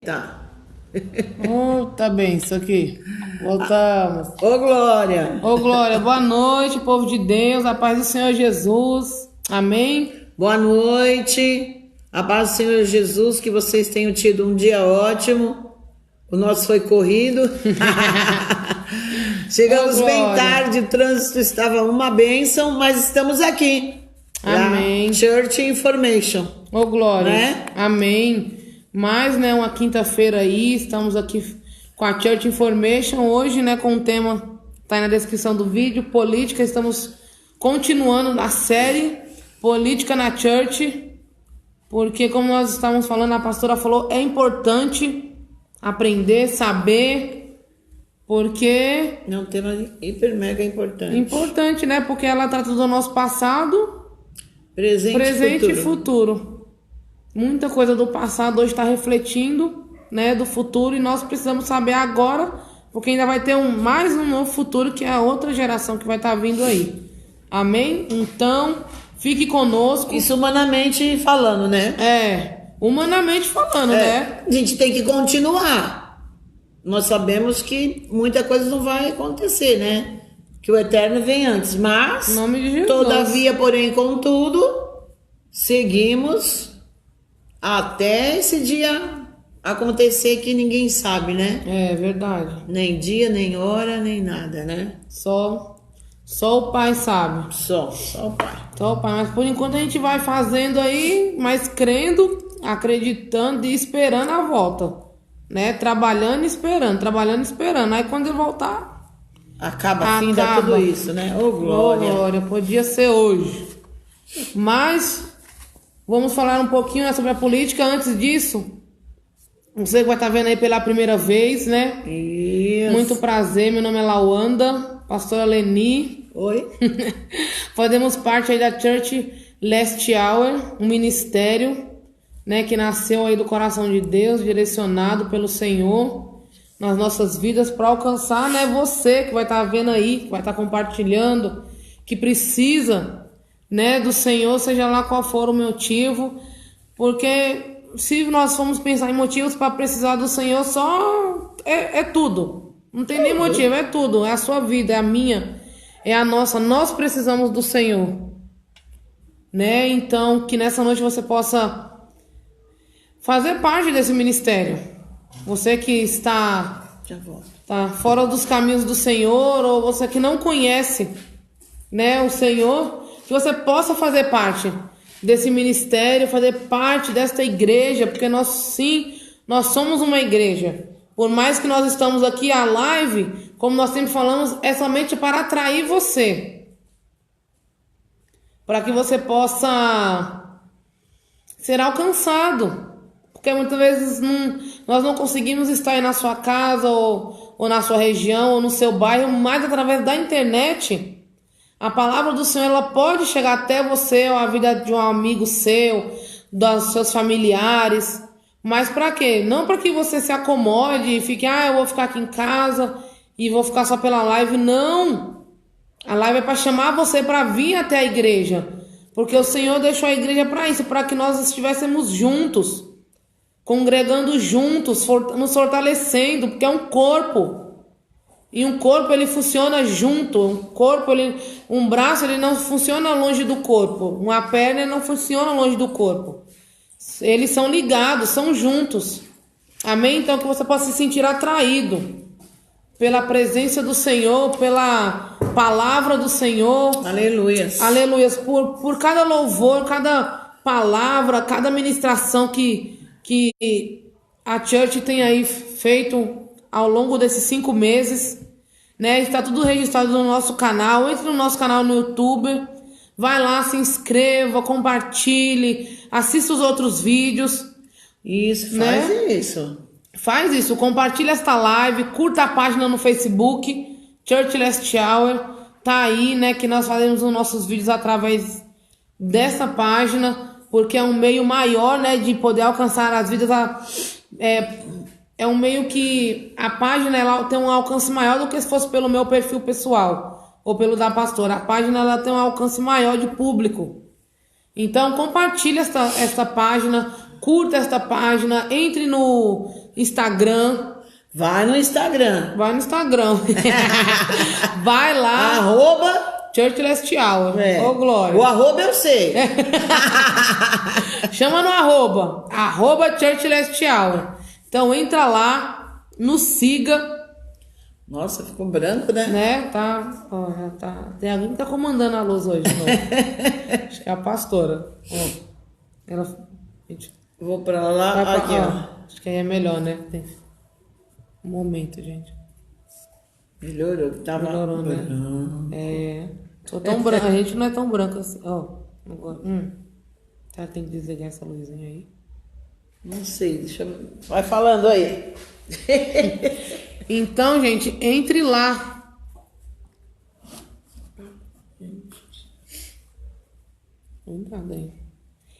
Tá. Oh, tá bem, isso aqui. Voltamos. Ô, Glória. Ô, Glória, boa noite, povo de Deus, a paz do Senhor Jesus. Amém? Boa noite. A paz do Senhor Jesus, que vocês tenham tido um dia ótimo. O nosso foi corrido. Chegamos Ô, bem Glória. tarde, o trânsito estava uma bênção, mas estamos aqui. Amém. Da Church Information. Ô, Glória. Né? Amém. Mais, né, uma quinta-feira aí, estamos aqui com a Church Information hoje, né, com o tema, tá aí na descrição do vídeo, política. Estamos continuando a série Política na Church, porque como nós estávamos falando, a pastora falou, é importante aprender, saber, porque... É um tema hiper mega importante. Importante, né, porque ela trata do nosso passado, presente e futuro. Muita coisa do passado hoje está refletindo, né, do futuro, e nós precisamos saber agora, porque ainda vai ter mais um novo futuro, que é a outra geração que vai estar vindo aí. Amém? Então, fique conosco. Isso humanamente falando, né? Humanamente falando, né? A gente tem que continuar. Nós sabemos que muita coisa não vai acontecer, né? Que o eterno vem antes, mas Em nome de Jesus. todavia, porém, contudo, seguimos até esse dia acontecer, que ninguém sabe, né? É verdade. Nem dia, nem hora, nem nada, né? Só o Pai sabe. Só o Pai. Só o Pai. Mas por enquanto a gente vai fazendo aí, mas crendo, acreditando e esperando a volta, né? Trabalhando e esperando. Aí quando ele voltar, Acaba tudo isso, né? Ô, Glória. Ô, Glória, podia ser hoje. Mas vamos falar um pouquinho, né, sobre a política. Antes disso, você que vai estar vendo aí pela primeira vez, né? Isso. Muito prazer, meu nome é Lawanda, pastora Leni. Oi. Fazemos parte aí da Church Last Hour, um ministério, né, que nasceu aí do coração de Deus, direcionado pelo Senhor nas nossas vidas para alcançar, né, você que vai estar vendo aí, que vai estar compartilhando, que precisa, né, do Senhor, seja lá qual for o motivo, porque se nós formos pensar em motivos para precisar do Senhor, só é tudo, não tem nem motivo, é tudo, é a sua vida, é a minha, é a nossa, nós precisamos do Senhor, né? Então, que nessa noite você possa fazer parte desse ministério. Você que está fora dos caminhos do Senhor, ou você que não conhece, né, o Senhor, que você possa fazer parte desse ministério, fazer parte desta igreja, porque nós somos uma igreja. Por mais que nós estamos aqui, a live, como nós sempre falamos, é somente para atrair você, para que você possa ser alcançado. Porque muitas vezes nós não conseguimos estar aí na sua casa, ou na sua região, ou no seu bairro, mas através da internet, a palavra do Senhor, ela pode chegar até você, ou a vida de um amigo seu, dos seus familiares. Mas para quê? Não para que você se acomode e fique, eu vou ficar aqui em casa e vou ficar só pela live. Não! A live é para chamar você para vir até a igreja. Porque o Senhor deixou a igreja para isso, para que nós estivéssemos juntos, congregando juntos, nos fortalecendo, porque é um corpo. E um corpo, ele funciona junto. Um braço, ele não funciona longe do corpo. Uma perna não funciona longe do corpo. Eles são ligados, são juntos. Amém? Então que você possa se sentir atraído pela presença do Senhor, pela palavra do Senhor. Aleluias. Aleluias. Por cada louvor, cada palavra, cada ministração que a Church tem aí feito ao longo desses 5 meses, né? Está tudo registrado no nosso canal. Entre no nosso canal no YouTube, vai lá, se inscreva, compartilhe, assista os outros vídeos. Isso, né? Faz isso. Compartilha esta live, curta a página no Facebook, Church Last Hour, tá aí, né? Que nós fazemos os nossos vídeos através dessa página, porque é um meio maior, né? De poder alcançar as vidas. É um meio que a página, ela tem um alcance maior do que se fosse pelo meu perfil pessoal ou pelo da pastora. A página, ela tem um alcance maior de público. Então compartilhe esta página, curta esta página, entre no Instagram. Vai no Instagram. Vai no Instagram. Vai lá. Arroba. Church Last Hour. Ô, Glória. O arroba eu sei. Chama no arroba. Arroba Church Last Hour. Então entra lá, nos siga. Nossa, ficou branco, né? Né? Tá. Ó, já tá. Tem alguém que tá comandando a luz hoje. Acho que é a pastora. Ó. Ela. Gente, Vou pra lá. vai Aqui, ó. Acho que aí é melhor, né? Tem um momento, gente. Melhorou. Tava Melhorou, né? Tô tão branca. A gente não é tão branco assim. Ó. Agora. Tá, tem que desligar essa luzinha aí. Não sei, deixa eu... Vai falando aí. Então, gente, entre lá. Nada aí.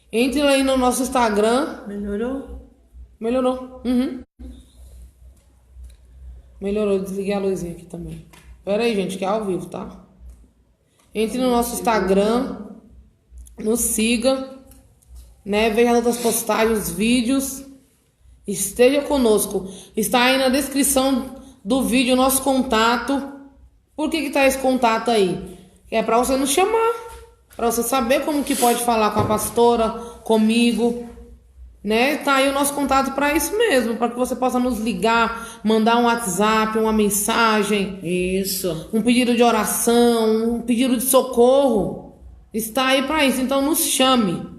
Entre lá aí no nosso Instagram. Melhorou? Melhorou. Melhorou. Desliguei a luzinha aqui também. Pera aí, gente, que é ao vivo, tá? Entre no nosso Instagram. Nos siga. Né? Veja as outras postagens, vídeos. Esteja conosco. Está aí na descrição do vídeo o nosso contato. Por que tá esse contato aí? É para você nos chamar. Para você saber como que pode falar com a pastora, comigo. Né? Tá aí o nosso contato para isso mesmo. Para que você possa nos ligar, mandar um WhatsApp, uma mensagem. Isso. Um pedido de oração, um pedido de socorro. Está aí para isso. Então nos chame.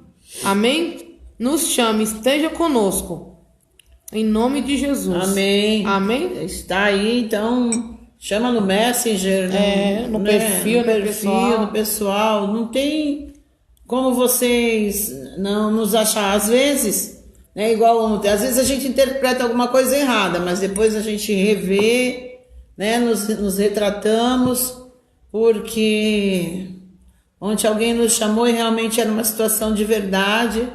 Amém? Nos chame. Esteja conosco. Em nome de Jesus. Amém. Amém? Está aí, então chama no Messenger, no perfil, no pessoal. Não tem como vocês não nos achar. Às vezes, né, igual ontem, às vezes a gente interpreta alguma coisa errada, mas depois a gente revê, né, nos retratamos, porque ontem alguém nos chamou e realmente era uma situação de verdade.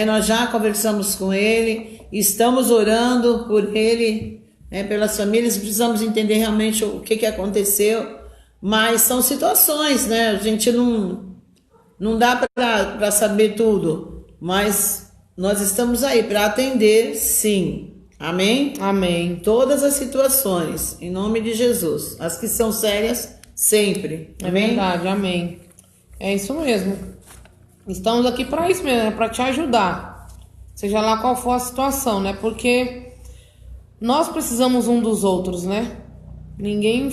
Nós já conversamos com ele, estamos orando por ele, pelas famílias, precisamos entender realmente o que aconteceu, mas são situações, né? A gente não dá para saber tudo, mas nós estamos aí para atender, sim. Amém? Amém. Todas as situações, em nome de Jesus. As que são sérias, sempre. Amém? É verdade, amém. É isso mesmo. Estamos aqui para isso mesmo, para te ajudar. Seja lá qual for a situação, né? Porque nós precisamos um dos outros, né? Ninguém...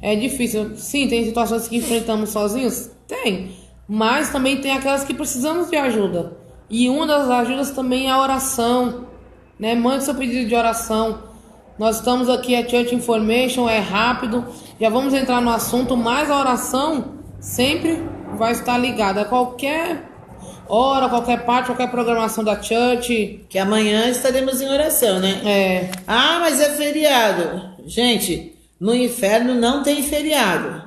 É difícil. Sim, tem situações que enfrentamos sozinhos? Tem. Mas também tem aquelas que precisamos de ajuda. E uma das ajudas também é a oração, né? Mande seu pedido de oração. Nós estamos aqui, a Church Information, é rápido. Já vamos entrar no assunto, mas a oração sempre vai estar ligada a qualquer hora, qualquer parte, qualquer programação da Church. Que amanhã estaremos em oração, né? Ah, mas é feriado. Gente, no inferno não tem feriado.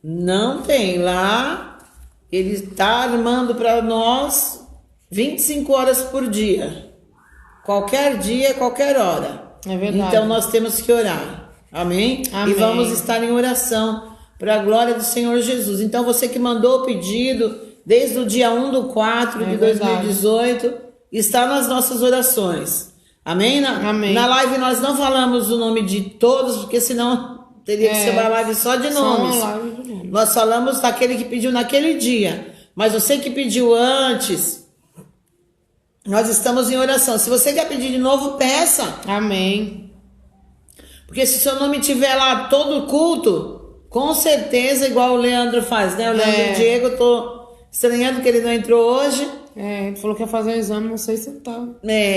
Não tem. Lá, ele está armando para nós 25 horas por dia. Qualquer dia, qualquer hora. É verdade. Então nós temos que orar. Amém? Amém. E vamos estar em oração para a glória do Senhor Jesus. Então você que mandou o pedido desde o dia 1/4 de 2018, está nas nossas orações. Amém? Amém. Na live nós não falamos o nome de todos, porque senão teria que ser uma live só de nomes. Nós falamos daquele que pediu naquele dia. Mas você que pediu antes, nós estamos em oração. Se você quer pedir de novo, peça. Amém. Porque se seu nome estiver lá todo culto, com certeza, igual o Leandro faz, né? O Leandro e o Diego, eu tô estranhando que ele não entrou hoje. Ele falou que ia fazer um exame, não sei se ele tá.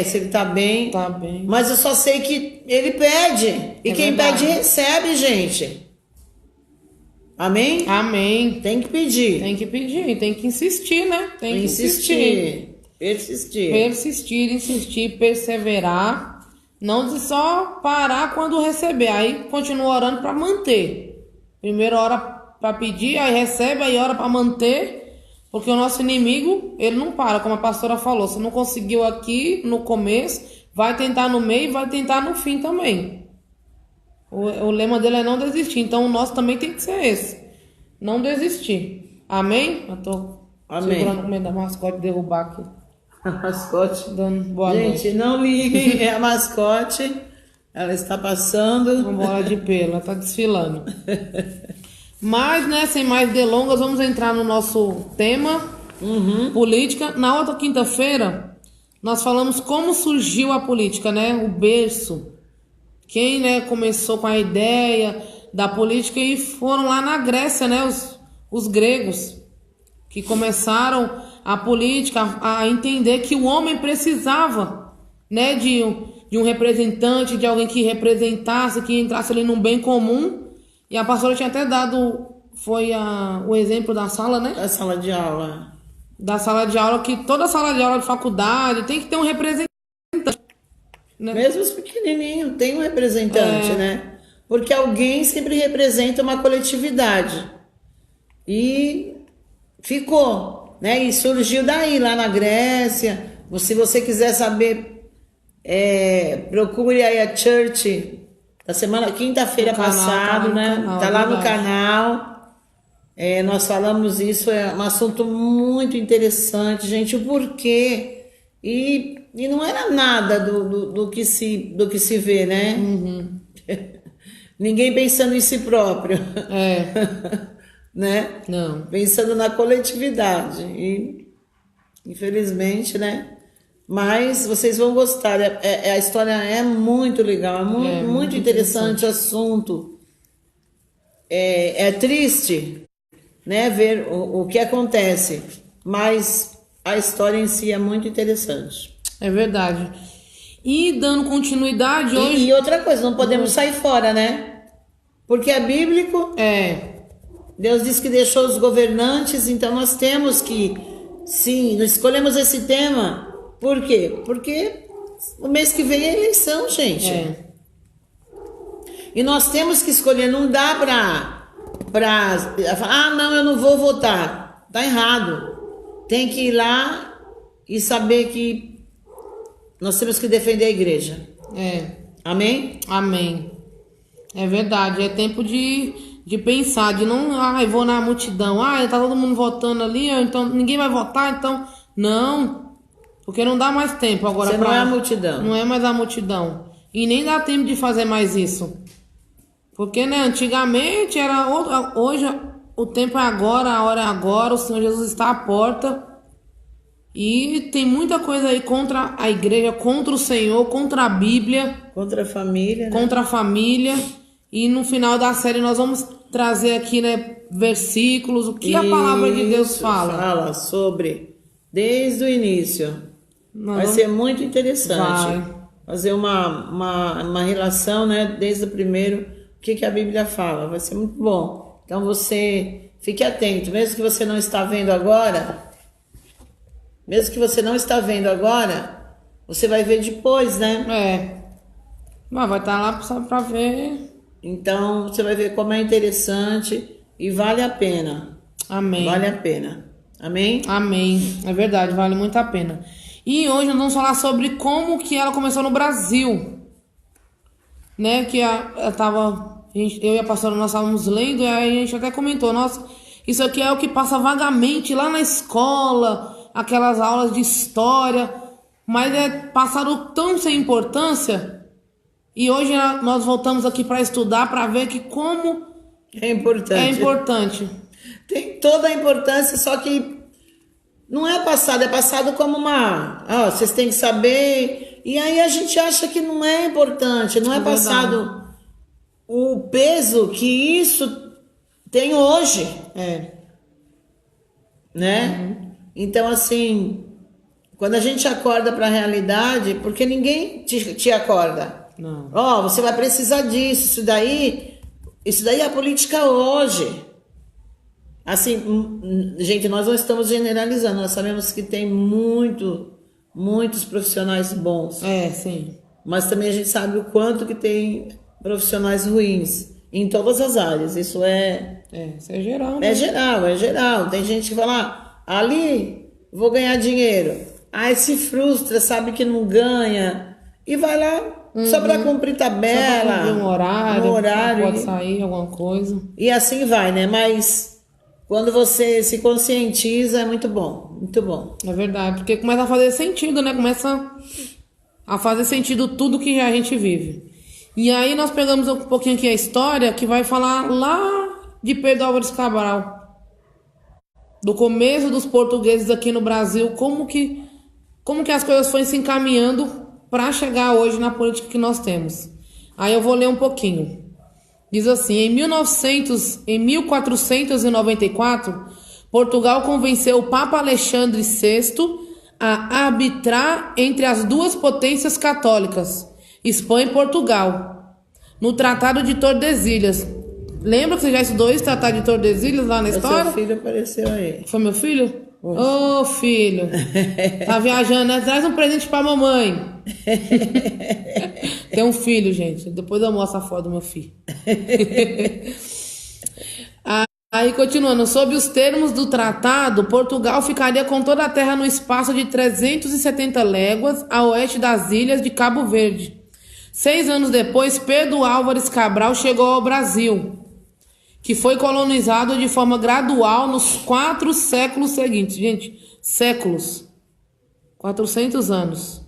Se ele tá bem. Tá bem. Mas eu só sei que ele pede. E quem pede, recebe, gente. Amém? Amém. Tem que pedir. Tem que pedir, tem que insistir, né? Tem que insistir. Persistir, perseverar. Não só parar quando receber. Aí continua orando para manter. Primeiro ora para pedir, aí recebe, aí ora para manter. Porque o nosso inimigo, ele não para, como a pastora falou. Se não conseguiu aqui no começo, vai tentar no meio e vai tentar no fim também. O lema dele é não desistir. Então o nosso também tem que ser esse. Não desistir. Amém? Eu tô segurando com medo da mascote derrubar aqui. A mascote. Dando boa Gente, noite. não liguem, é a mascote. Ela está passando. Uma bola de pelo, ela tá desfilando. Mas, né, sem mais delongas, vamos entrar no nosso tema, política. Na outra quinta-feira, nós falamos como surgiu a política, né? O berço. Quem, né, começou com a ideia da política e foram lá na Grécia, né? Os gregos, que começaram a política a entender que o homem precisava, né, de um representante, de alguém que representasse, que entrasse ali num bem comum. E a pastora tinha até dado, o exemplo da sala, né? A sala de aula. Da sala de aula, que toda sala de aula de faculdade tem que ter um representante. Né? Mesmo os pequenininhos tem um representante, né? Porque alguém sempre representa uma coletividade. E ficou, né? E surgiu daí, lá na Grécia. Se você quiser saber, procure aí a Church da semana, quinta-feira passada, né? Tá lá no canal. Nós falamos isso, é um assunto muito interessante, gente, o porquê. E não era nada do que se vê, né? Ninguém pensando em si próprio. Né? Não. Pensando na coletividade. E, infelizmente, né? Mas vocês vão gostar. A história é muito legal, é muito interessante o assunto. É triste, né? Ver o que acontece. Mas a história em si é muito interessante. É verdade. E dando continuidade hoje... E outra coisa, não podemos sair fora, né? Porque é bíblico. Deus diz que deixou os governantes, então nós temos que, sim, nós escolhemos esse tema. Por quê? Porque o mês que vem é eleição, gente. E nós temos que escolher, não dá pra falar, não, eu não vou votar. Tá errado. Tem que ir lá e saber que nós temos que defender a igreja. Amém? Amém. É verdade, é tempo de pensar, de não, eu vou na multidão, tá todo mundo votando ali, então ninguém vai votar, então, não, porque não dá mais tempo agora. Você não é a multidão. Não é mais a multidão. E nem dá tempo de fazer mais isso. Porque, né, antigamente era outra, hoje o tempo é agora, a hora é agora, o Senhor Jesus está à porta. E tem muita coisa aí contra a igreja, contra o Senhor, contra a Bíblia. Contra a família. Né? Contra a família. E no final da série nós vamos trazer aqui, né, versículos, o que a palavra de Deus fala. Fala sobre, desde o início. Vai ser muito interessante. Fazer uma relação, né, desde o primeiro, o que a Bíblia fala. Vai ser muito bom. Então você fique atento, mesmo que você não está vendo agora, você vai ver depois, né? Mas vai estar lá só para ver. Então, você vai ver como é interessante e vale a pena. Amém. Vale a pena. Amém? Amém. É verdade, vale muito a pena. E hoje nós vamos falar sobre como que ela começou no Brasil. Né? Que eu e a pastora, nós estávamos lendo e aí a gente até comentou, nossa, isso aqui é o que passa vagamente lá na escola, aquelas aulas de história, mas é passado tão sem importância. E hoje nós voltamos aqui para estudar, para ver que como é importante. Tem toda a importância, só que não é passado como vocês têm que saber. E aí a gente acha que não é importante, não é passado o peso que isso tem hoje. Né? Então, assim, quando a gente acorda para a realidade, porque ninguém te acorda. Não. Você vai precisar disso, isso daí é a política hoje. Assim, gente, nós não estamos generalizando, nós sabemos que tem muitos profissionais bons. Sim. Mas também a gente sabe o quanto que tem profissionais ruins em todas as áreas. Isso isso é geral, né? É geral. Tem gente que fala, ali vou ganhar dinheiro. Aí se frustra, sabe que não ganha e vai lá só para cumprir tabela. Só pra cumprir um horário, horário. Pode sair alguma coisa. E assim vai, né? Mas Quando você se conscientiza, é muito bom, muito bom. É verdade, porque começa a fazer sentido, né? Começa a fazer sentido tudo que a gente vive. E aí nós pegamos um pouquinho aqui a história que vai falar lá de Pedro Álvares Cabral, do começo dos portugueses aqui no Brasil, como que as coisas foram se encaminhando para chegar hoje na política que nós temos. Aí eu vou ler um pouquinho. Diz assim: em 1494, Portugal convenceu o Papa Alexandre VI a arbitrar entre as duas potências católicas, Espanha e Portugal, no Tratado de Tordesilhas. Lembra que você já estudou esse Tratado de Tordesilhas lá na história? Seu filho apareceu aí. Foi meu filho? Ô, filho. Tá viajando, né? Traz um presente pra mamãe. Tem um filho, gente. Depois eu mostro a foto do meu filho. Aí, continuando. Sob os termos do tratado, Portugal ficaria com toda a terra no espaço de 370 léguas a oeste das ilhas de Cabo Verde. 6 anos depois, Pedro Álvares Cabral chegou ao Brasil, que foi colonizado de forma gradual nos 4 séculos seguintes. Gente, séculos. 400 anos.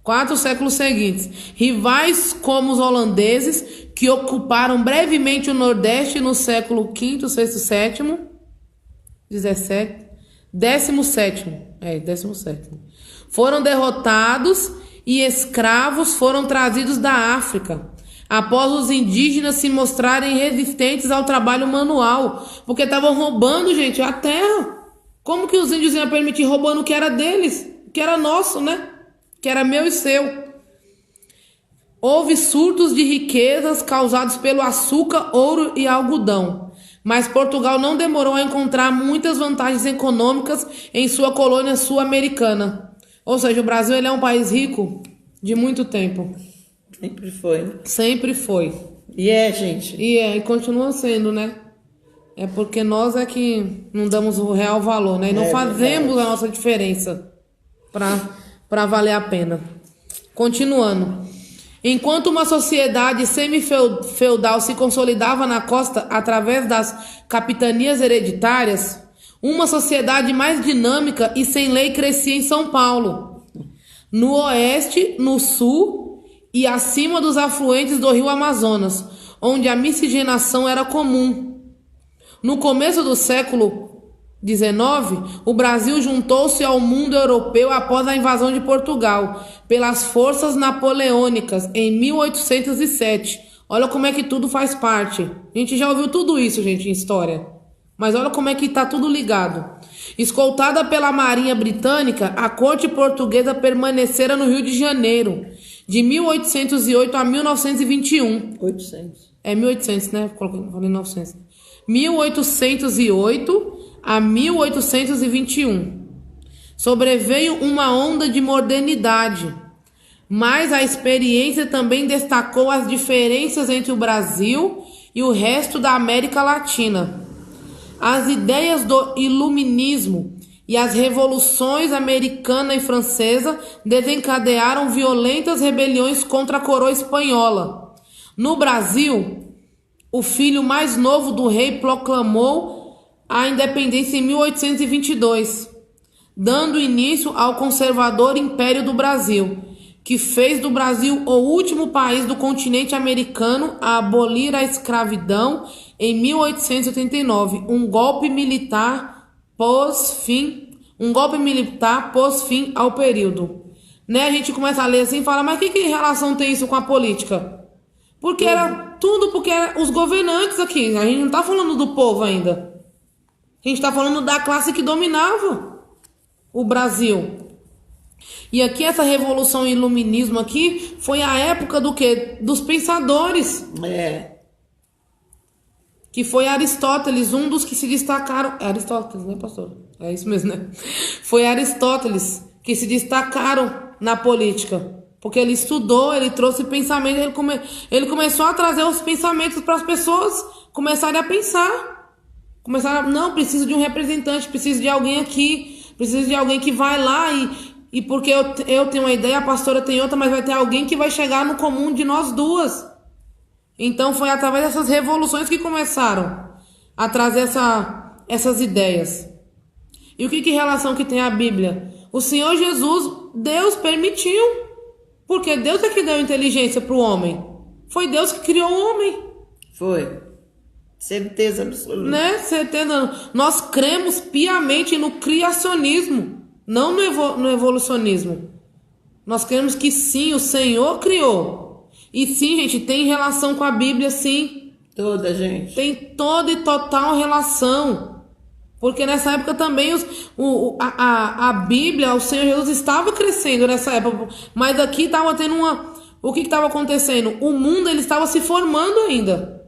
4 séculos seguintes. Rivais como os holandeses, que ocuparam brevemente o Nordeste no século V, VI, VII, 17. Foram derrotados e escravos foram trazidos da África, após os indígenas se mostrarem resistentes ao trabalho manual, porque estavam roubando, gente, a terra. Como que os índios iam permitir roubando o que era deles, o que era nosso, né? Que era meu e seu. Houve surtos de riquezas causados pelo açúcar, ouro e algodão, mas Portugal não demorou a encontrar muitas vantagens econômicas em sua colônia sul-americana. Ou seja, o Brasil ele é um país rico de muito tempo. Sempre foi, né? Sempre foi. E é, gente. E continua sendo, né? É porque nós é que não damos o real valor, né? E não fazemos a nossa diferença para valer a pena. Continuando. Enquanto uma sociedade semi-feudal se consolidava na costa através das capitanias hereditárias, uma sociedade mais dinâmica e sem lei crescia em São Paulo, no oeste, no sul e acima dos afluentes do rio Amazonas, onde a miscigenação era comum. No começo do século XIX, o Brasil juntou-se ao mundo europeu após a invasão de Portugal pelas forças napoleônicas em 1807. Olha como é que tudo faz parte. A gente já ouviu tudo isso, gente, em história. Mas olha como é que está tudo ligado. Escoltada pela Marinha Britânica, a corte portuguesa permanecera no Rio de Janeiro, de 1808 a 1921. 800. É 1800, né? Falei 900. 1808 a 1821. Sobreveio uma onda de modernidade, mas a experiência também destacou as diferenças entre o Brasil e o resto da América Latina. As ideias do iluminismo e as revoluções americana e francesa desencadearam violentas rebeliões contra a coroa espanhola. No Brasil, o filho mais novo do rei proclamou a independência em 1822, dando início ao conservador Império do Brasil, que fez do Brasil o último país do continente americano a abolir a escravidão em 1889, um golpe militar pôs fim ao período. Né? A gente começa a ler assim e fala, mas que relação tem isso com a política? Porque era os governantes aqui, a gente não está falando do povo ainda. A gente está falando da classe que dominava o Brasil. E aqui essa revolução e iluminismo aqui foi a época do quê? Dos pensadores. Que foi Aristóteles, um dos que se destacaram. É Aristóteles, né, pastor? É isso mesmo, né? Foi Aristóteles que se destacaram na política. Porque ele estudou, ele trouxe pensamento, ele começou a trazer os pensamentos para as pessoas começarem a pensar. Não, preciso de um representante, preciso de alguém aqui, preciso de alguém que vai lá e porque eu tenho uma ideia, a pastora tem outra, mas vai ter alguém que vai chegar no comum de nós duas. Então foi através dessas revoluções que começaram a trazer essas ideias. E o que relação que tem a Bíblia? O Senhor Jesus, Deus permitiu, porque Deus é que deu inteligência para o homem. Foi Deus que criou o homem. Foi. Certeza absoluta. Né? Certeza. Nós cremos piamente no criacionismo, não no evolucionismo. Nós cremos que sim, o Senhor criou. E sim, gente, tem relação com a Bíblia, sim. Toda, gente. Tem toda e total relação. Porque nessa época também a Bíblia, o Senhor Jesus estava crescendo nessa época. Mas aqui estava tendo o que estava acontecendo? O mundo ele estava se formando ainda.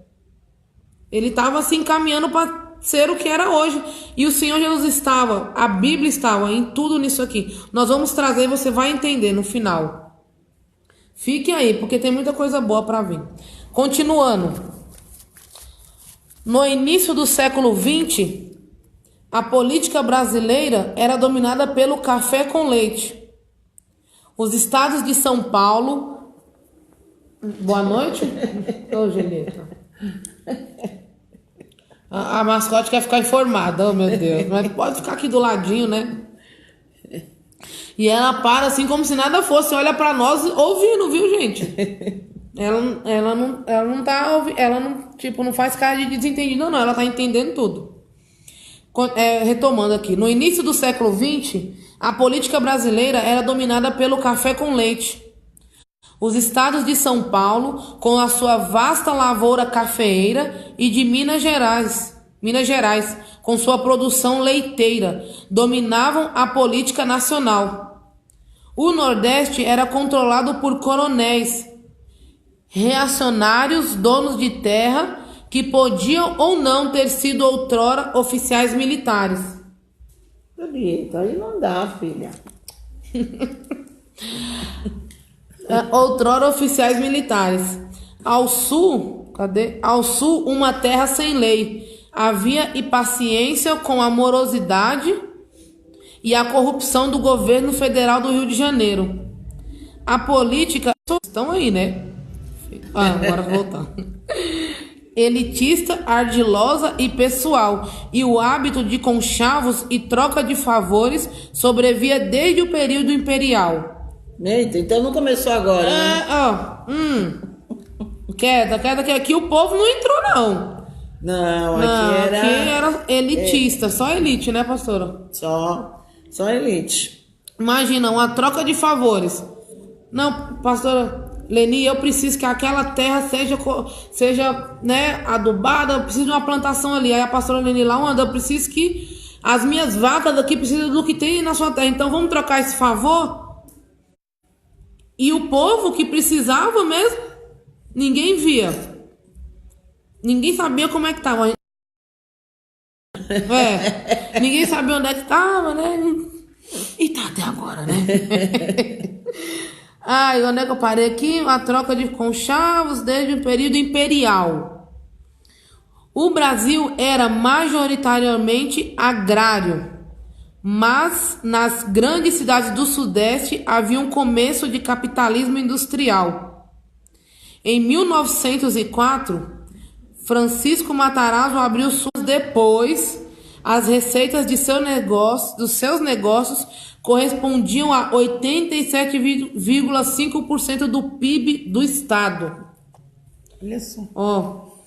Ele estava se encaminhando para ser o que era hoje. E o Senhor Jesus estava, a Bíblia estava em tudo nisso aqui. Nós vamos trazer e você vai entender no final. Fique aí, porque tem muita coisa boa para vir. Continuando. No início do século XX, a política brasileira era dominada pelo café com leite. Os estados de São Paulo... Boa noite. Ô, Julieta. A mascote quer ficar informada, oh meu Deus. Mas pode ficar aqui do ladinho, né? E ela para assim como se nada fosse. Olha pra nós ouvindo, viu, gente? Ela não tá ouvindo. Ela não, tipo, não faz cara de desentendida, não. Ela tá entendendo tudo. Retomando aqui. No início do século XX, a política brasileira era dominada pelo café com leite. Os estados de São Paulo, com a sua vasta lavoura cafeeira, e de Minas Gerais, com sua produção leiteira, dominavam a política nacional. O Nordeste era controlado por coronéis, reacionários, donos de terra, que podiam ou não ter sido outrora oficiais militares. Julieta, aí não dá, filha. Outrora oficiais militares. Ao sul, uma terra sem lei. Havia impaciência com a morosidade e a corrupção do governo federal do Rio de Janeiro. A política... Estão aí, né? Agora voltar. Elitista, ardilosa e pessoal. E o hábito de conchavos e troca de favores sobrevia desde o período imperial. Eita, então não começou agora, né? Queda, que aqui o povo não entrou, não. Não, aqui era elitista, só elite, né, pastora? Só elite. Imagina, uma troca de favores. Não, pastora Leni, eu preciso que aquela terra seja, né, adubada, eu preciso de uma plantação ali. Aí a pastora Leni lá anda, eu preciso que as minhas vacas daqui precisam do que tem na sua terra. Então vamos trocar esse favor? E o povo que precisava mesmo, ninguém via. Ninguém sabia como é que tava. Ninguém sabia onde é que tava, né? E tá até agora, né? E onde é que eu parei aqui? A troca de conchavos desde o período imperial. O Brasil era majoritariamente agrário, mas nas grandes cidades do Sudeste havia um começo de capitalismo industrial. Em 1904, Francisco Matarazzo abriu suas. Depois, as receitas de dos seus negócios correspondiam a 87,5% do PIB do Estado. Olha só.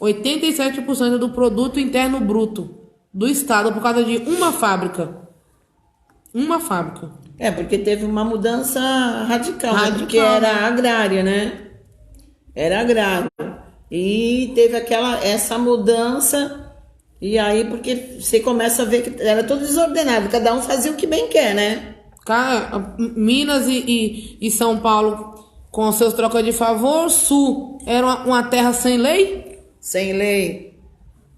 87% do produto interno bruto do Estado por causa de uma fábrica. Uma fábrica. Porque teve uma mudança radical. Porque era agrária, né? Era agrário. E teve essa mudança, e aí porque você começa a ver que era tudo desordenado, cada um fazia o que bem quer, né? Minas e São Paulo com seus trocas de favor. Sul era uma terra sem lei? Sem lei.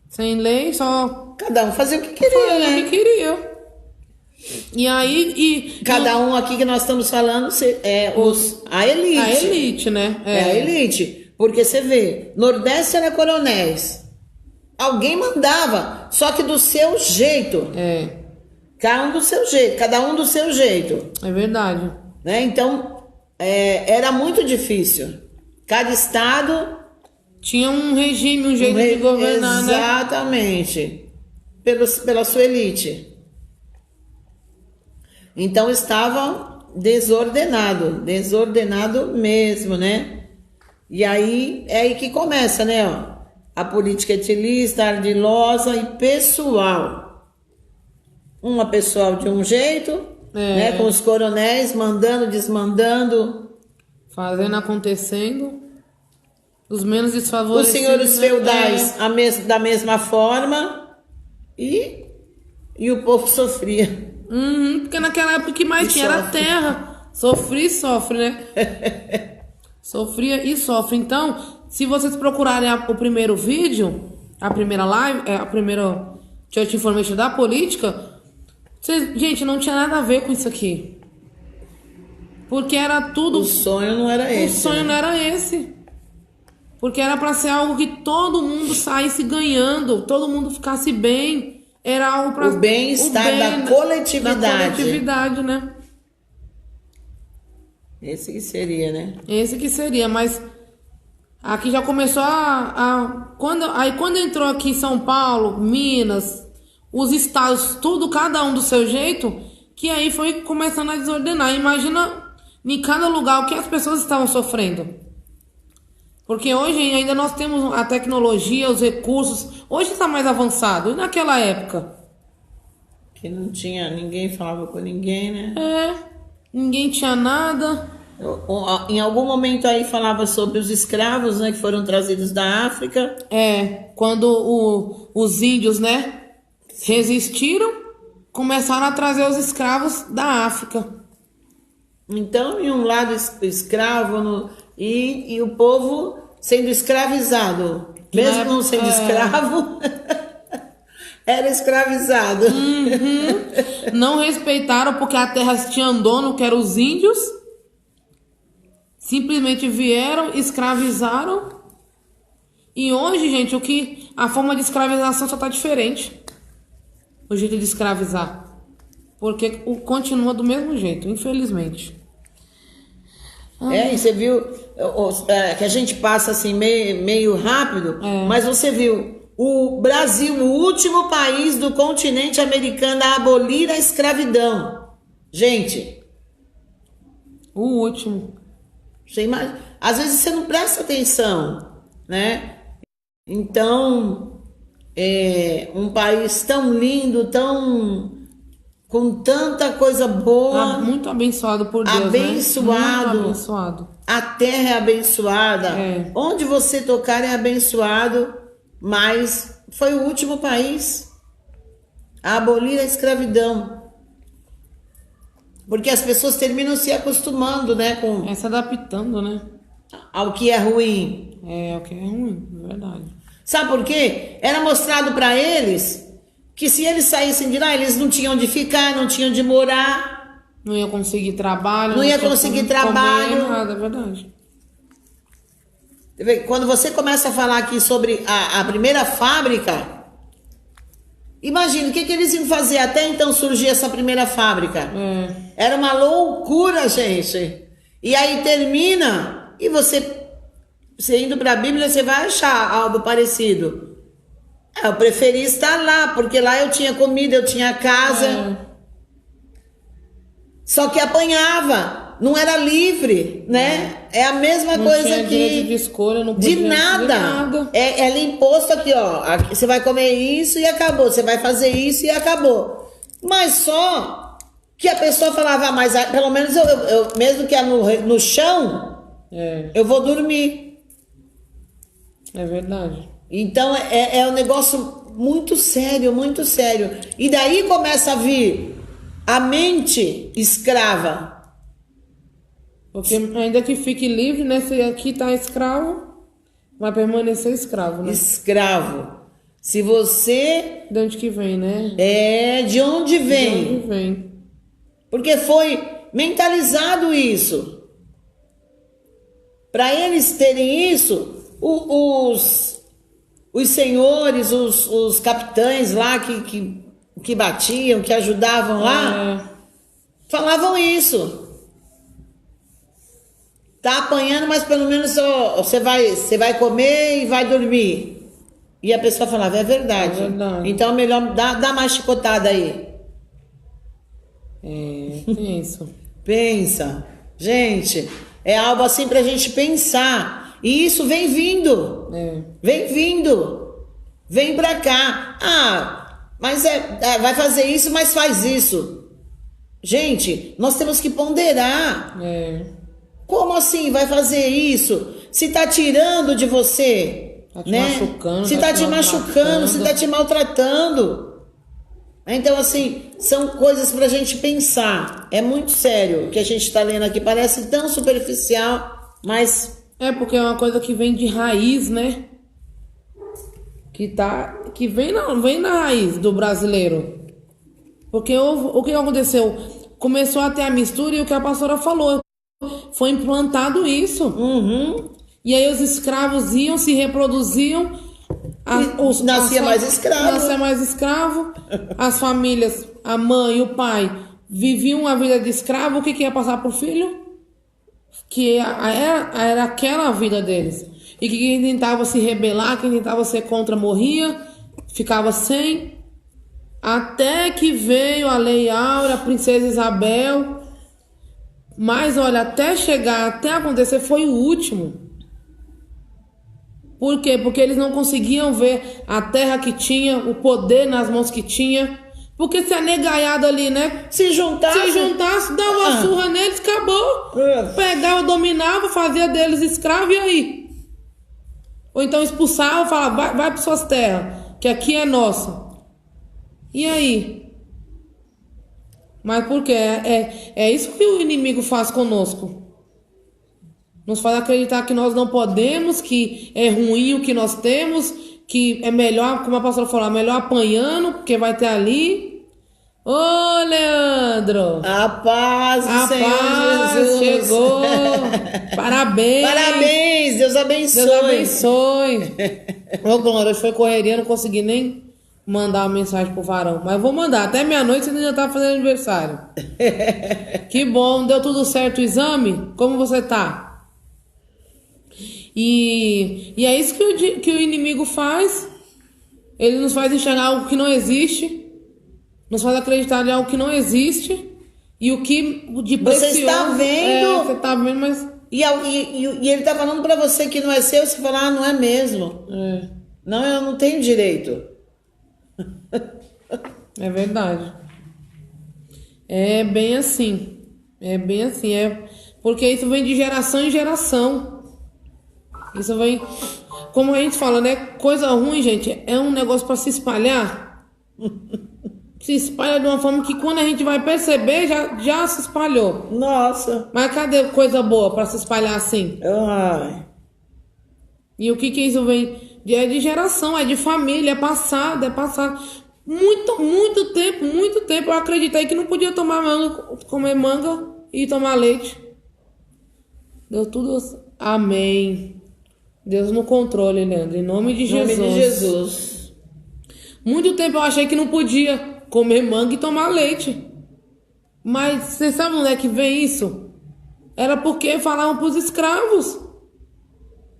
Sem lei, só... Cada um fazia o que queria, né? O que queria. E aí... Cada um aqui que nós estamos falando a elite. A elite, né? A elite. Porque você vê, Nordeste era coronéis. Alguém mandava, só que do seu jeito. Cada um do seu jeito. É verdade. Né? Então, era muito difícil. Cada estado... tinha um regime, um jeito de governar, exatamente. pela sua elite. Então estava desordenado mesmo, né? E aí é aí que começa, né? Ó, a política etilista, ardilosa e pessoal. Uma pessoal de um jeito, né? Com os coronéis mandando, desmandando. Fazendo, acontecendo. Os menos Os desfavorecidos. senhores feudais da mesma forma. E o povo sofria. Porque naquela época o que mais tinha era terra. Sofria e sofre, né? Sofria e sofre. Então, se vocês procurarem o primeiro vídeo, a primeira live, a primeira Church Information da política, gente, não tinha nada a ver com isso aqui. Porque era tudo... O sonho não era esse. O sonho não era esse. Porque era para ser algo que todo mundo saísse ganhando, todo mundo ficasse bem. Era algo para... O bem-estar da coletividade. Da coletividade, né? Esse que seria, né? Esse que seria, mas aqui já começou quando entrou aqui em São Paulo, Minas, os estados, tudo, cada um do seu jeito, que aí foi começando a desordenar. Imagina em cada lugar o que as pessoas estavam sofrendo. Porque hoje ainda nós temos a tecnologia, os recursos, hoje está mais avançado. E naquela época? Que não tinha, ninguém falava com ninguém, né? Ninguém tinha nada. Em algum momento aí falava sobre os escravos, né, que foram trazidos da África. Quando os índios, né, resistiram, começaram a trazer os escravos da África. Então, em um lado escravo e o povo sendo escravizado, mesmo não sendo escravo, era escravizado. Não respeitaram porque a terra tinha dono, que eram os índios. Simplesmente vieram, escravizaram. E hoje, gente, a forma de escravização só tá diferente. O jeito de escravizar. Porque continua do mesmo jeito, infelizmente. E você viu que a gente passa assim meio rápido, mas você viu o Brasil, o último país do continente americano a abolir a escravidão. Gente, o último. Você imagina, às vezes você não presta atenção, né? Então, um país tão lindo, com tanta coisa boa. Muito abençoado por Deus, abençoado. Muito abençoado. A terra é abençoada. Onde você tocar é abençoado. Mas foi o último país a abolir a escravidão. Porque as pessoas terminam se acostumando, né? Se adaptando, né? Ao que é ruim. Ao que é ruim, é verdade. Sabe por quê? Era mostrado para eles que se eles saíssem de lá, eles não tinham onde ficar, não tinham onde morar. Não ia conseguir trabalho. Não ia conseguir trabalho. Nada, é verdade. Quando você começa a falar aqui sobre a primeira fábrica, imagina o que eles iam fazer até então surgir essa primeira fábrica. Era uma loucura, gente. E aí termina, e você indo para a Bíblia, você vai achar algo parecido. Eu preferi estar lá, porque lá eu tinha comida, eu tinha casa. Só que apanhava, não era livre, né? É a mesma não coisa tinha aqui. Direito de escolha, não podia de nada. É imposto aqui, ó. Aqui, você vai comer isso e acabou. Você vai fazer isso e acabou. Mas só que a pessoa falava, mas pelo menos eu mesmo que é no chão, eu vou dormir. É verdade. Então é um negócio muito sério, muito sério. E daí começa a vir a mente escrava. Porque ainda que fique livre, né? Se aqui tá escravo, vai permanecer escravo, né? Escravo. Se você... De onde que vem, né? De onde vem? De onde vem. Porque foi mentalizado isso. Para eles terem isso, os senhores, os capitães lá que batiam, que ajudavam lá, falavam isso. Tá apanhando, mas pelo menos você vai comer e vai dormir. E a pessoa falava, é verdade. É verdade. Então, melhor dá mais chicotada aí. Tem isso. Pensa. Gente, é algo assim pra gente pensar. E isso vem vindo. Vem vindo. Vem pra cá. Ah, mas vai fazer isso, mas faz isso. Gente, nós temos que ponderar. Como assim vai fazer isso? Se tá tirando de você... Tá te machucando, se tá te machucando, se tá te maltratando. Então, assim, são coisas pra gente pensar. É muito sério o que a gente tá lendo aqui. Parece tão superficial, mas... Porque é uma coisa que vem de raiz, né? Que vem na raiz do brasileiro. Porque o que aconteceu? Começou a ter a mistura e o que a pastora falou. Foi implantado isso. E aí os escravos iam, se reproduziam. Nascia mais escravo. As famílias, a mãe e o pai, viviam a vida de escravo. O que ia passar pro filho? Que era aquela vida deles. E que quem tentava se rebelar, quem tentava ser contra, morria. Ficava sem. Até que veio a Lei Áurea, a Princesa Isabel. Mas olha, até acontecer foi o último. Por quê? Porque eles não conseguiam ver a terra que tinha, o poder nas mãos que tinha. Porque se a negaiada ali, né? Se juntasse, dava uma surra neles, acabou. Pegava, dominava, fazia deles escravos, e aí? Ou então expulsava, falava, vai para suas terras, que aqui é nossa. E aí? Mas por quê? É isso que o inimigo faz conosco. Nos faz acreditar que nós não podemos, que é ruim o que nós temos, que é melhor, como a pastora falou, melhor apanhando, porque vai ter ali. Ô, Leandro! A paz do Senhor Jesus chegou! Parabéns! Parabéns! Deus abençoe! Deus abençoe! Ô, Glória, hoje foi correria, não consegui nem mandar uma mensagem pro varão. Mas vou mandar, até meia-noite você ainda tá fazendo aniversário. Que bom, deu tudo certo o exame? Como você tá? E é isso que o inimigo faz. Ele nos faz enxergar algo que não existe, nos faz acreditar em algo que não existe, e o que de precioso... Você está vendo? Você está vendo, mas... E ele está falando para você que não é seu, você fala, não é mesmo. Não, eu não tenho direito. É verdade. É bem assim. Porque isso vem de geração em geração. Isso vem, como a gente fala, né? Coisa ruim, gente, é um negócio para se espalhar. Se espalha de uma forma que quando a gente vai perceber, já se espalhou. Nossa. Mas cadê coisa boa para se espalhar assim? Ai. E o que isso vem? É de geração, é de família, é passado. Muito tempo eu acreditei que não podia comer manga e tomar leite. Deu tudo. Amém. Deus no controle, Leandro. Em nome de Jesus. Muito tempo eu achei que não podia comer manga e tomar leite. Mas você sabe onde é que vem isso? Era porque falavam para os escravos.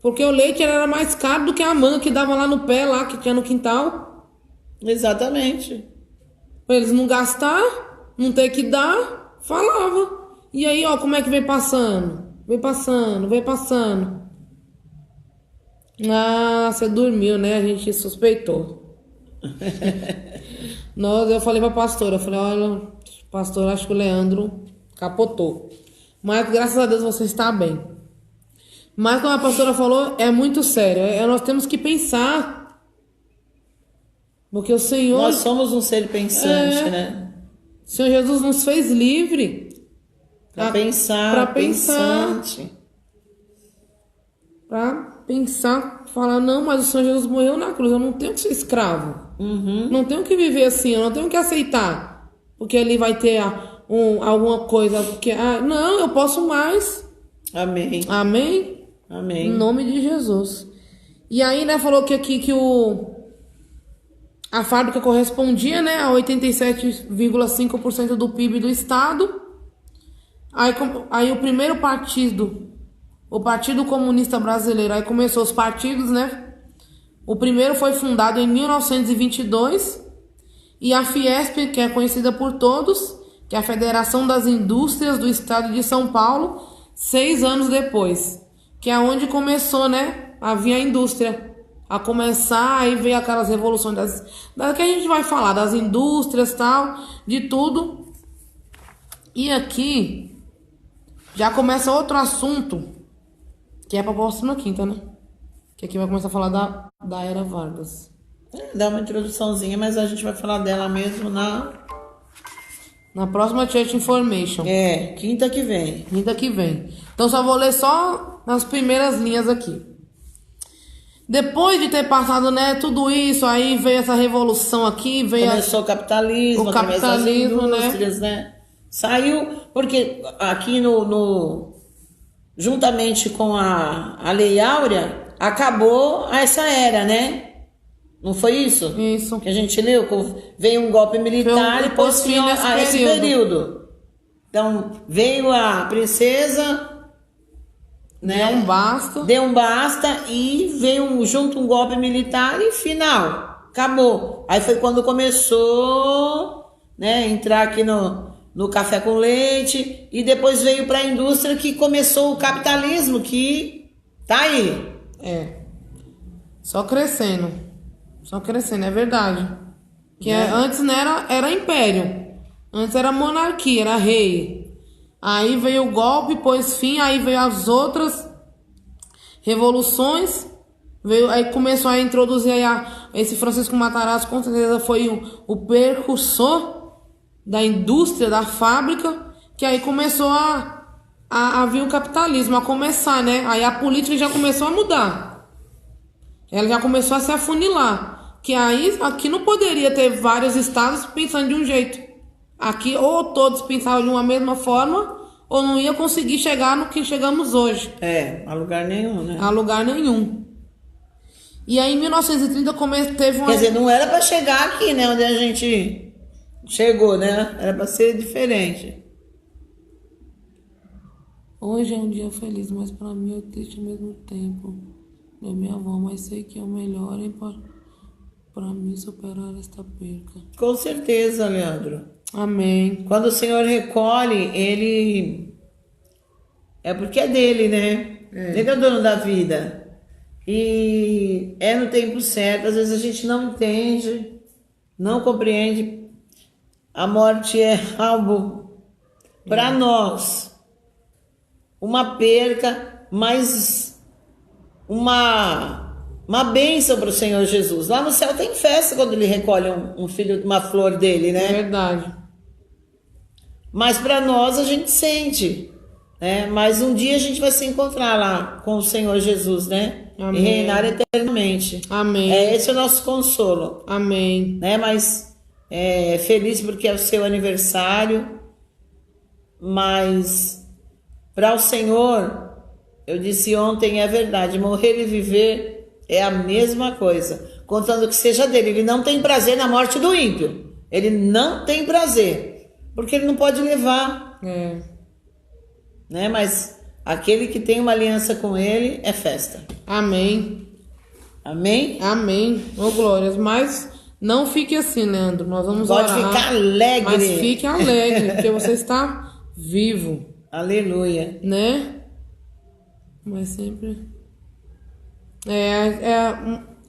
Porque o leite era mais caro do que a manga que dava lá no pé, lá que tinha no quintal. Exatamente. Pra eles não gastar, não ter que dar, falava. E aí, ó, como é que vem passando? Vem passando. Ah, você dormiu, né? A gente suspeitou. Eu falei pra pastora, olha, pastor, acho que o Leandro capotou. Mas graças a Deus você está bem. Mas como a pastora falou, é muito sério. Nós temos que pensar. Porque o Senhor... Nós somos um ser pensante, né? O Senhor Jesus nos fez livre. Para pensar. Para pensar, falar, não, mas o Senhor Jesus morreu na cruz, eu não tenho que ser escravo. Não tenho que viver assim, eu não tenho que aceitar. Porque ele vai ter alguma coisa. Não, eu posso mais. Amém. Em nome de Jesus. E aí, né, falou que aqui que a fábrica correspondia, né, a 87,5% do PIB do estado. Aí o primeiro partido, o Partido Comunista Brasileiro, aí começou os partidos, né? O primeiro foi fundado em 1922 e a Fiesp, que é conhecida por todos, que é a Federação das Indústrias do Estado de São Paulo, 6 anos depois, que é onde começou, né, a vir a indústria, a começar, aí veio aquelas revoluções das que a gente vai falar, das indústrias, tal, de tudo. E aqui já começa outro assunto, que é para a próxima quinta, né? Que aqui vai começar a falar da Era Vargas. Dá uma introduçãozinha, mas a gente vai falar dela mesmo na próxima Church Information. Quinta que vem. Quinta que vem. Então só vou ler só nas primeiras linhas aqui. Depois de ter passado, né, tudo isso, aí veio essa revolução aqui, começou o capitalismo, através das indústrias, né? Saiu, porque aqui juntamente com a Lei Áurea, acabou essa era, né? Não foi isso? Isso. Que a gente leu? Veio um golpe militar e pôs fim a esse período. Então, veio a princesa, né? Deu um basta e veio junto um golpe militar e final. Acabou. Aí foi quando começou, né, entrar aqui no café com leite e depois veio para a indústria que começou o capitalismo, que tá aí. Só crescendo, é verdade. Que antes não era império, antes era monarquia, era rei. Aí veio o golpe, pôs fim, aí veio as outras revoluções, aí começou a introduzir aí esse Francisco Matarazzo, com certeza foi o precursor da indústria, da fábrica, que aí começou a vir o capitalismo, a começar, né? Aí a política já começou a mudar. Ela já começou a se afunilar. Que aí, aqui não poderia ter vários estados pensando de um jeito. Aqui, ou todos pensavam de uma mesma forma, ou não ia conseguir chegar no que chegamos hoje. A lugar nenhum, né? A lugar nenhum. E aí, em 1930, teve uma... Quer dizer, não era para chegar aqui, né? Onde a gente chegou, né? Era para ser diferente. Hoje é um dia feliz, mas para mim é triste ao mesmo tempo. É minha avó, mas sei que é o melhor para mim superar esta perca. Com certeza, Leandro. Amém. Quando o Senhor recolhe, Ele... É porque é dele, né? Ele é o dono da vida. E é no tempo certo. Às vezes a gente não entende, não compreende. A morte é algo para nós. Uma perca, mas uma bênção para o Senhor Jesus. Lá no céu tem festa quando ele recolhe um filho, uma flor dele, né? É verdade. Mas para nós a gente sente, né? Mas um dia a gente vai se encontrar lá com o Senhor Jesus, né? Amém. E reinar eternamente. Amém. Esse é o nosso consolo. Amém. Né? Mas feliz porque é o seu aniversário. Mas para o Senhor, eu disse ontem, é verdade, morrer e viver é a mesma coisa, contando que seja dele. Ele não tem prazer na morte do ímpio. Ele não tem prazer. Porque ele não pode levar. Né? Mas aquele que tem uma aliança com ele é festa. Amém. Amém? Amém. Ô, glórias. Mas não fique assim, Leandro. Nós vamos orar. Pode ficar alegre. Mas fique alegre, porque você está vivo. Aleluia. Né? Mas sempre...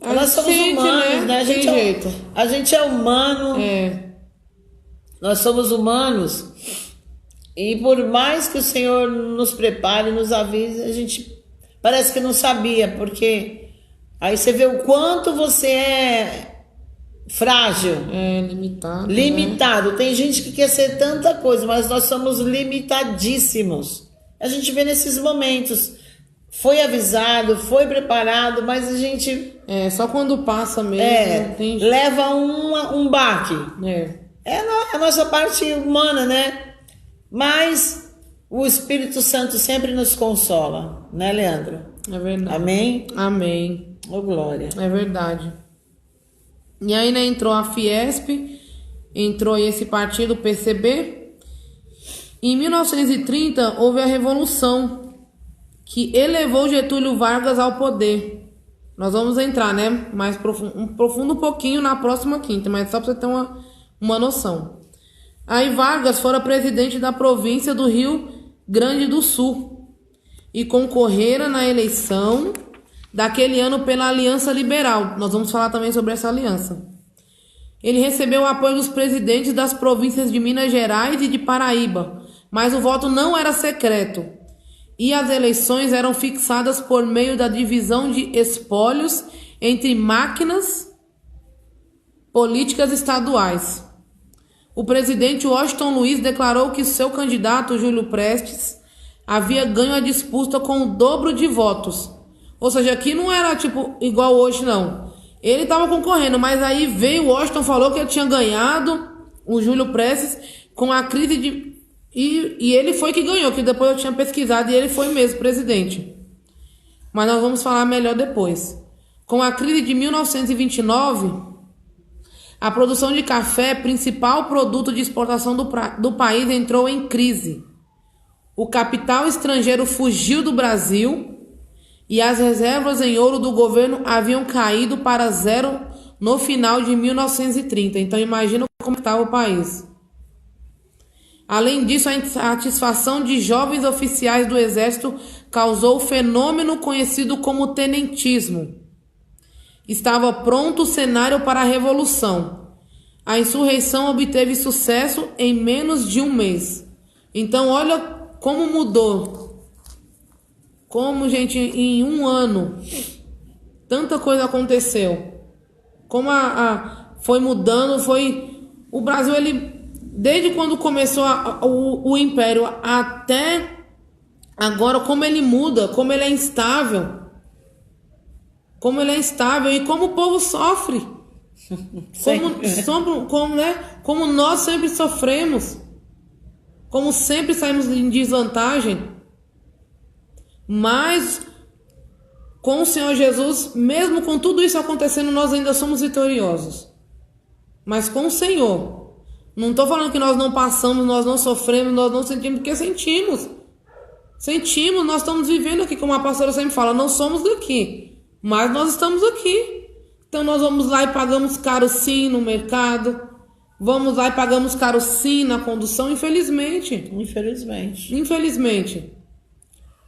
Nós somos humanos, né? A gente é humano. Nós somos humanos e por mais que o Senhor nos prepare, nos avise, a gente parece que não sabia, porque aí você vê o quanto você é frágil. Limitado. Né? Tem gente que quer ser tanta coisa, mas nós somos limitadíssimos. A gente vê nesses momentos. Foi avisado, foi preparado, mas a gente... só quando passa mesmo. Leva um baque. É a nossa parte humana, né? Mas o Espírito Santo sempre nos consola, né, Leandro? É verdade. Amém? Amém. Ô, glória. É verdade. E aí, né, entrou a Fiesp, entrou esse partido, PCB. Em 1930, houve a Revolução, que elevou Getúlio Vargas ao poder. Nós vamos entrar, né? Mais profundo um pouquinho na próxima quinta, mas só para você ter uma noção. Aí Vargas fora presidente da província do Rio Grande do Sul e concorrera na eleição daquele ano pela Aliança Liberal. Nós vamos falar também sobre essa aliança. Ele recebeu o apoio dos presidentes das províncias de Minas Gerais e de Paraíba, mas o voto não era secreto. E as eleições eram fixadas por meio da divisão de espólios entre máquinas políticas estaduais. O presidente Washington Luiz declarou que seu candidato, Júlio Prestes, havia ganho a disputa com o dobro de votos. Ou seja, aqui não era tipo igual hoje, não. Ele estava concorrendo, mas aí veio o Washington, falou que ele tinha ganhado o Júlio Prestes com a crise de... E ele foi que ganhou, que depois eu tinha pesquisado e ele foi mesmo presidente. Mas nós vamos falar melhor depois. Com a crise de 1929, a produção de café, principal produto de exportação do país, entrou em crise. O capital estrangeiro fugiu do Brasil e as reservas em ouro do governo haviam caído para zero no final de 1930. Então imagina como estava o país. Além disso, a insatisfação de jovens oficiais do exército causou o fenômeno conhecido como tenentismo. Estava pronto o cenário para a revolução. A insurreição obteve sucesso em menos de um mês. Então, olha como mudou. Como, gente, em um ano, tanta coisa aconteceu. Como foi mudando, foi... O Brasil, ele... Desde quando começou o Império até agora, como ele muda, como ele é instável. Como ele é instável e como o povo sofre. Como nós sempre sofremos. Como sempre saímos em desvantagem. Mas com o Senhor Jesus, mesmo com tudo isso acontecendo, nós ainda somos vitoriosos. Mas com o Senhor... Não estou falando que nós não passamos, nós não sofremos, nós não sentimos, porque sentimos. Sentimos, nós estamos vivendo aqui, como a pastora sempre fala, não somos daqui, mas nós estamos aqui. Então nós vamos lá e pagamos caro sim no mercado, vamos lá e pagamos caro sim na condução, infelizmente. Infelizmente.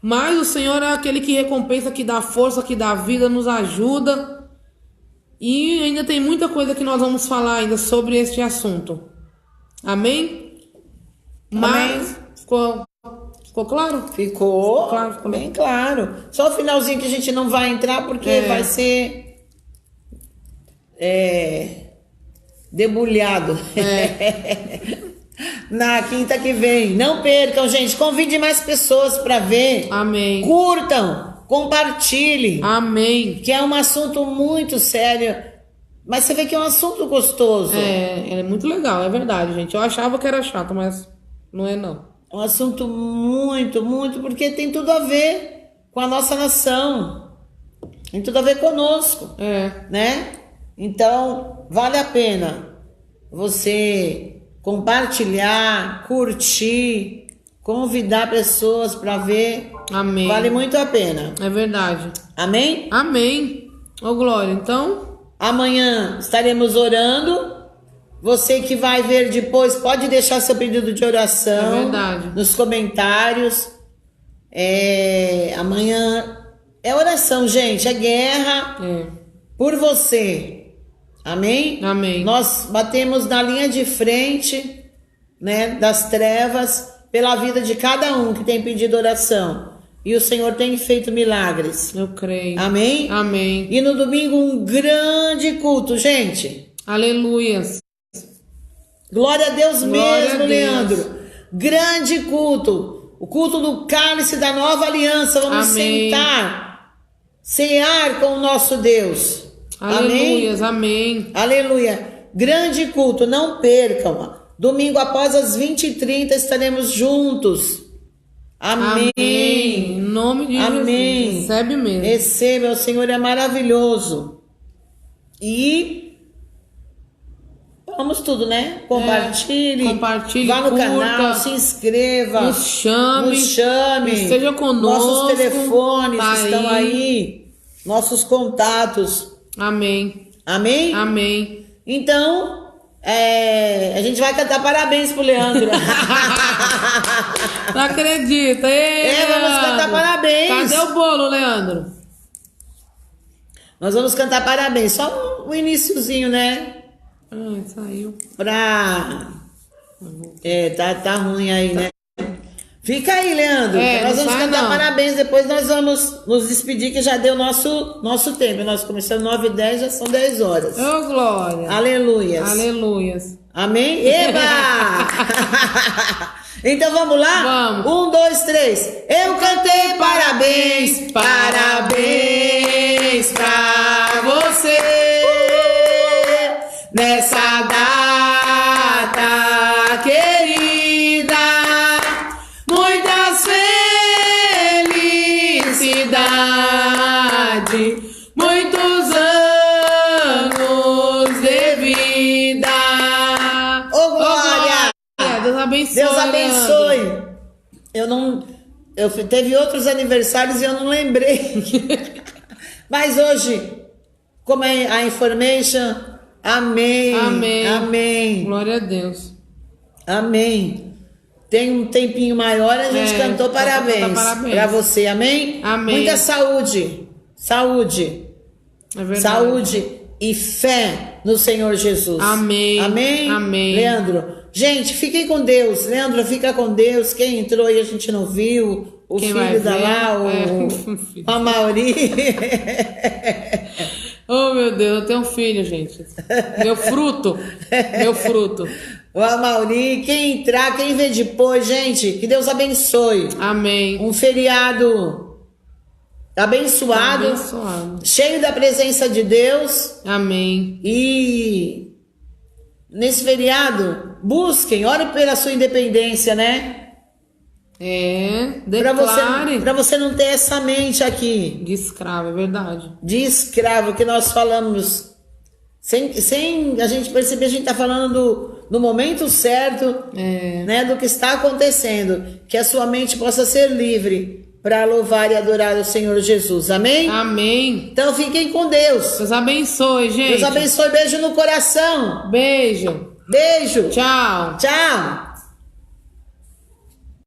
Mas o Senhor é aquele que recompensa, que dá força, que dá vida, nos ajuda. E ainda tem muita coisa que nós vamos falar ainda sobre este assunto. Amém? Mas ficou claro? Ficou bem claro. Só o finalzinho que a gente não vai entrar porque vai ser debulhado na quinta que vem. Não percam, gente. Convide mais pessoas para ver. Amém. Curtam, compartilhem. Amém. Que é um assunto muito sério. Mas você vê que é um assunto gostoso. É muito legal, é verdade, gente. Eu achava que era chato, mas não é não. É um assunto muito, muito, porque tem tudo a ver com a nossa nação. Tem tudo a ver conosco. Né? Então, vale a pena você compartilhar, curtir, convidar pessoas para ver. Amém. Vale muito a pena. É verdade. Amém? Amém. Ô, Glória, então... Amanhã estaremos orando. Você que vai ver depois, pode deixar seu pedido de oração. É verdade. Nos comentários. Amanhã é oração, gente. É guerra por você. Amém? Amém. Nós batemos na linha de frente, né, das trevas pela vida de cada um que tem pedido oração. E o Senhor tem feito milagres. Eu creio. Amém? Amém. E no domingo um grande culto, gente. Aleluias. Glória a Deus mesmo, Deus. Leandro. Grande culto. O culto do cálice da nova aliança. Vamos sentar, cear com o nosso Deus. Aleluias, amém. Aleluia. Grande culto, não percam. Domingo após as 20h30 estaremos juntos. Amém. Em nome de Amém. Jesus. Recebe mesmo. Receba, o Senhor é maravilhoso. E vamos tudo, né? Compartilhe. Compartilhe. Vá no curta, canal, se inscreva. Nos chame. Esteja conosco. Nossos telefones estão aí. nossos contatos. Amém. Amém? Amém. Então, a gente vai cantar parabéns pro Leandro. Não acredita. Ei, vamos cantar parabéns. Cadê o bolo, Leandro? Nós vamos cantar parabéns. Só o iniciozinho, né? Ai, saiu. Tá ruim aí, né? Fica aí, Leandro. Nós vamos cantar parabéns. Depois nós vamos nos despedir, que já deu nosso tempo. Nós começamos 9h10, já são 10 horas. Ô, glória. Aleluias. Aleluias. Amém? Eba! Então vamos lá? Vamos. 1, 2, 3. Eu cantei parabéns, parabéns pra você nessa data querida. Muitas felicidades, muitos anos de vida. Ô, glória! Deus abençoe. Deus abençoe. Teve outros aniversários e eu não lembrei. Mas hoje, como é a information, amém. Amém. Amém. Glória a Deus. Amém. Tem um tempinho maior, a gente cantou parabéns para você, amém? Amém. Muita saúde. Saúde. É verdade. Saúde e fé no Senhor Jesus. Amém. Amém? Amém. Leandro, gente, fiquem com Deus. Leandro, fica com Deus. Quem entrou aí a gente não viu. O Quem filho da vai ver? lá, a Mauri. Oh, meu Deus, eu tenho um filho, gente. Meu fruto. Meu fruto. O Amauri, quem entrar, quem vê depois, gente, que Deus abençoe. Amém. Um feriado abençoado, cheio da presença de Deus. Amém. E nesse feriado, busquem, orem pela sua independência, né? Declare. Para você não ter essa mente aqui. De escravo, é verdade. De escravo, que nós falamos. Sem a gente perceber, a gente está falando do momento certo, né, do que está acontecendo. Que a sua mente possa ser livre para louvar e adorar o Senhor Jesus. Amém? Amém. Então fiquem com Deus. Deus abençoe, gente. Deus abençoe. Beijo no coração. Beijo. Beijo. Tchau. Tchau.